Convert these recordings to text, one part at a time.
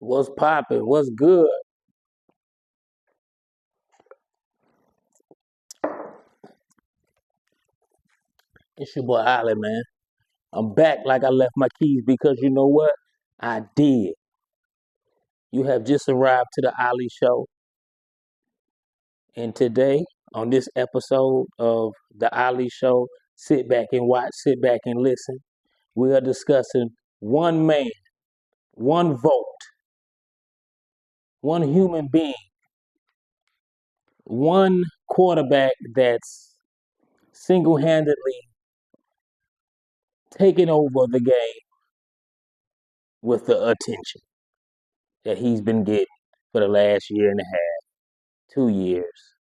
What's poppin'? What's good? It's your boy Ali, man. I'm back like I left my keys because you know what? I did. You have just arrived to the Ali Show, and today on this episode of the Ali Show, sit back and watch, sit back and listen. We are discussing one man, one vote, one human being, one quarterback that's single-handedly taking over the game with the attention that he's been getting for the last year and a half, 2 years.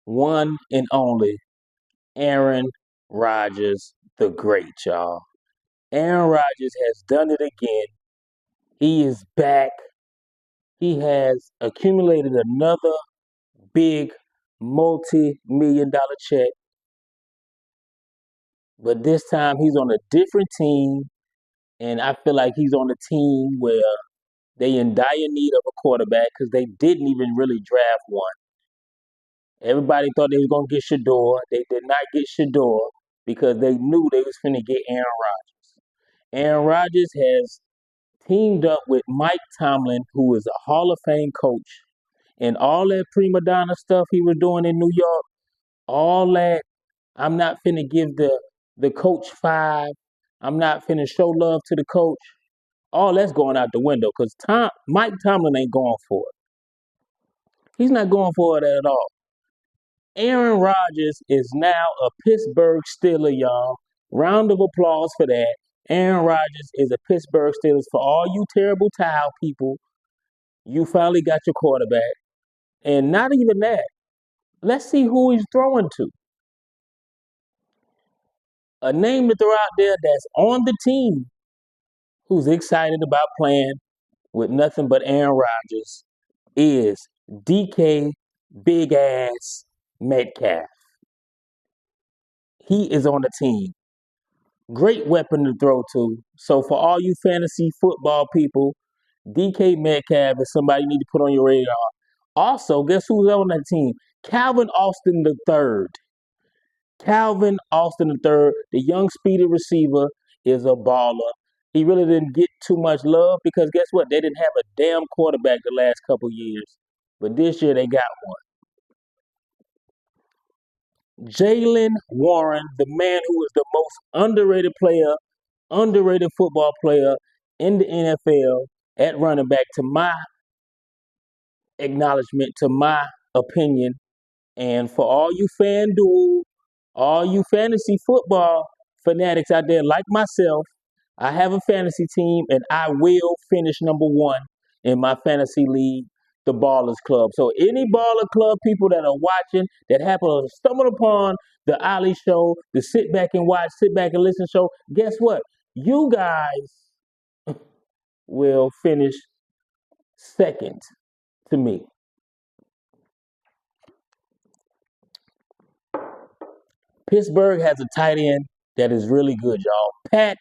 One and only Aaron Rodgers, the great, y'all. Aaron Rodgers has done it again. He is back. He has accumulated another big multi-million dollar check, but this time he's on a different team, and I feel like he's on a team where they in dire need of a quarterback because they didn't even really draft one. Everybody thought they was gonna get Shador. They did not get Shador because they knew they was finna get Aaron Rodgers. Aaron Rodgers has teamed up with Mike Tomlin, who is a Hall of Fame coach, and all that prima donna stuff he was doing in New York, all that I'm not finna give the coach five. I'm not finna show love to the coach. All that's going out the window because Mike Tomlin ain't going for it. He's not going for it at all. Aaron Rodgers is now a Pittsburgh Steeler, y'all. Round of applause for that. Aaron Rodgers is a Pittsburgh Steelers. For all you terrible towel people, you finally got your quarterback. And not even that. Let's see who he's throwing to. A name to throw out there that's on the team who's excited about playing with nothing but Aaron Rodgers is DK Big Ass Metcalf. He is on the team. Great weapon to throw to. So for all you fantasy football people, DK Metcalf is somebody you need to put on your radar. Also, guess who's on that team? Calvin Austin III. Calvin Austin III, the young speedy receiver, is a baller. He really didn't get too much love because guess what? They didn't have a damn quarterback the last couple years. But this year they got one. Jalen Warren, the man who is the most underrated football player in the NFL at running back, to my acknowledgement, to my opinion. And for all you FanDuel, all you fantasy football fanatics out there like myself, I have a fantasy team and I will finish number one in my fantasy league, the Ballers Club. So any Baller Club people that are watching that happen to stumble upon the Ali Show, the sit back and watch, sit back and listen show, guess what? You guys will finish second to me. Pittsburgh has a tight end that is really good, y'all. Pat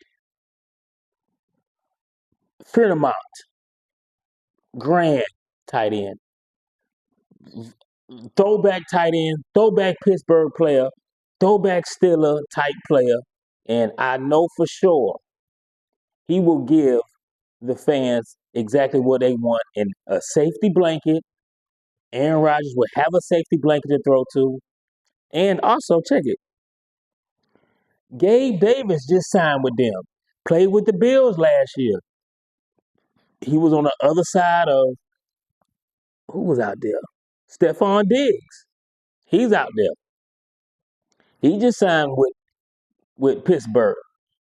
Frenemont, grand tight end, throwback tight end, throwback Pittsburgh player, throwback Steeler type player, and I know for sure he will give the fans exactly what they want in a safety blanket. Aaron Rodgers will have a safety blanket to throw to, and also check it. Gabe Davis just signed with them, played with the Bills last year. He was on the other side of who was out there? Stephon Diggs. He's out there. He just signed with Pittsburgh.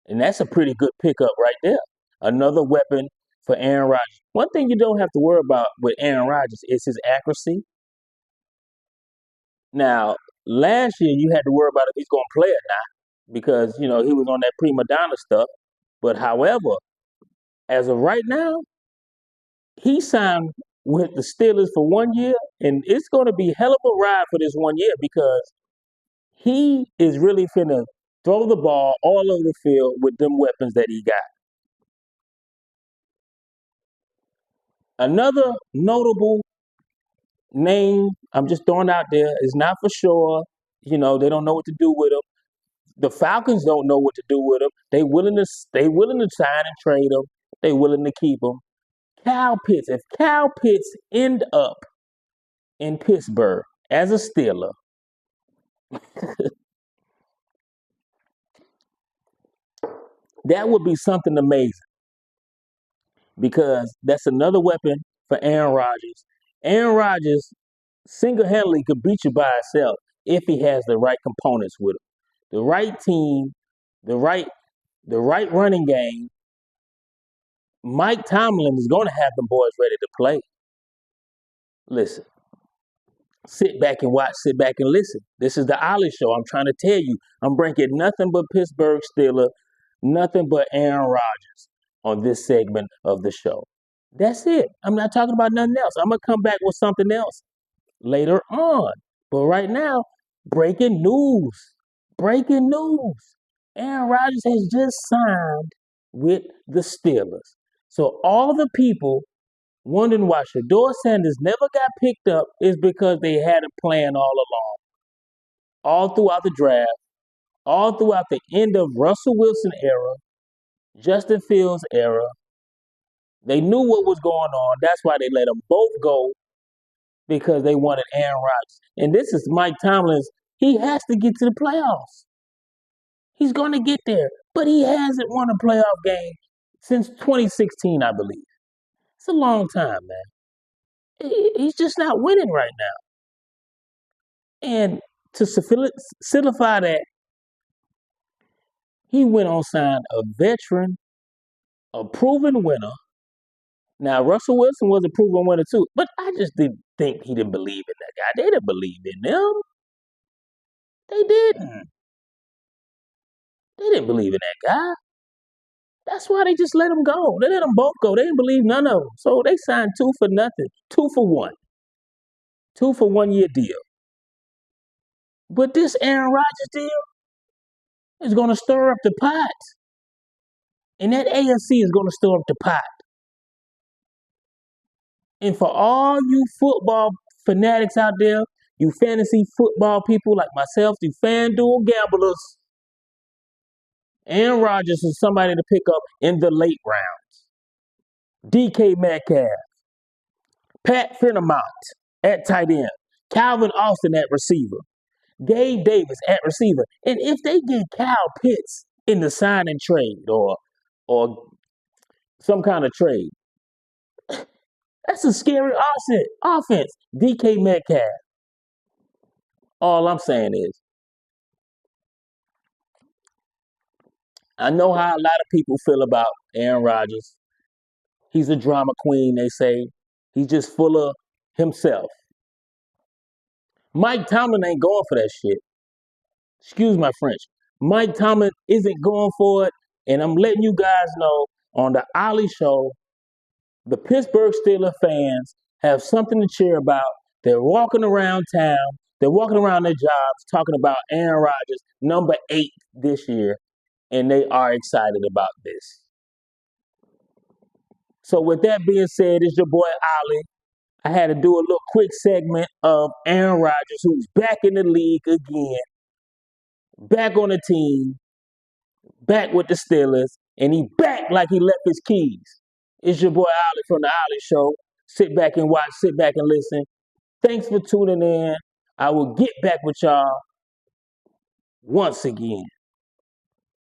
And that's a pretty good pickup right there. Another weapon for Aaron Rodgers. One thing you don't have to worry about with Aaron Rodgers is his accuracy. Now, last year you had to worry about if he's going to play or not because, you know, he was on that prima donna stuff. But however, as of right now, he signed with the Steelers for 1 year, and it's going to be hell of a ride for this 1 year because he is really finna throw the ball all over the field with them weapons that he got. Another notable name I'm just throwing out there is not for sure. They don't know what to do with him. The Falcons don't know what to do with him. They willing to sign and trade him. They willing to keep him. Kyle Pitts. If Kyle Pitts end up in Pittsburgh as a Steeler, that would be something amazing because that's another weapon for Aaron Rodgers. Aaron Rodgers single-handedly could beat you by himself if he has the right components with him, the right team, the right running game. Mike Tomlin is going to have them boys ready to play. Listen, sit back and watch, sit back and listen. This is the Ollie Show. I'm trying to tell you, I'm bringing nothing but Pittsburgh Steelers, nothing but Aaron Rodgers on this segment of the show. That's it. I'm not talking about nothing else. I'm going to come back with something else later on. But right now, breaking news. Breaking news. Aaron Rodgers has just signed with the Steelers. So all the people wondering why Shedeur Sanders never got picked up is because they had a plan all along. All throughout the draft, all throughout the end of Russell Wilson era, Justin Fields era, they knew what was going on. That's why they let them both go, because they wanted Aaron Rodgers. And this is Mike Tomlin's. He has to get to the playoffs. He's going to get there. But he hasn't won a playoff game since 2016, I believe. It's a long time, man. He's just not winning right now. And to solidify that, he went on signed a veteran, a proven winner. Now, Russell Wilson was a proven winner too, but I just didn't think he didn't believe in that guy. They didn't believe in them. They didn't. They didn't believe in that guy. That's why they just let him go. They let them both go. They didn't believe none of them. So they signed 2 for nothing. 2 for 1. 2 for 1 year deal. But this Aaron Rodgers deal is going to stir up the pot. And that AFC is going to stir up the pot. And for all you football fanatics out there, you fantasy football people like myself, you FanDuel gamblers, Aaron Rodgers is somebody to pick up in the late rounds. DK Metcalf, Pat Freiermuth at tight end, Calvin Austin at receiver, Gabe Davis at receiver. And if they get Kyle Pitts in the sign and trade or some kind of trade, that's a scary offense. DK Metcalf. All I'm saying is, I know how a lot of people feel about Aaron Rodgers. He's a drama queen, they say. He's just full of himself. Mike Tomlin ain't going for that shit. Excuse my French. Mike Tomlin isn't going for it. And I'm letting you guys know on the Ollie Show, the Pittsburgh Steelers fans have something to cheer about. They're walking around town. They're walking around their jobs talking about Aaron Rodgers, number 8 this year. And they are excited about this. So with that being said, it's your boy Ollie. I had to do a little quick segment of Aaron Rodgers, who's back in the league again, back on the team, back with the Steelers, and he back like he left his keys. It's your boy Ollie from the Ollie Show. Sit back and watch, sit back and listen. Thanks for tuning in. I will get back with y'all once again.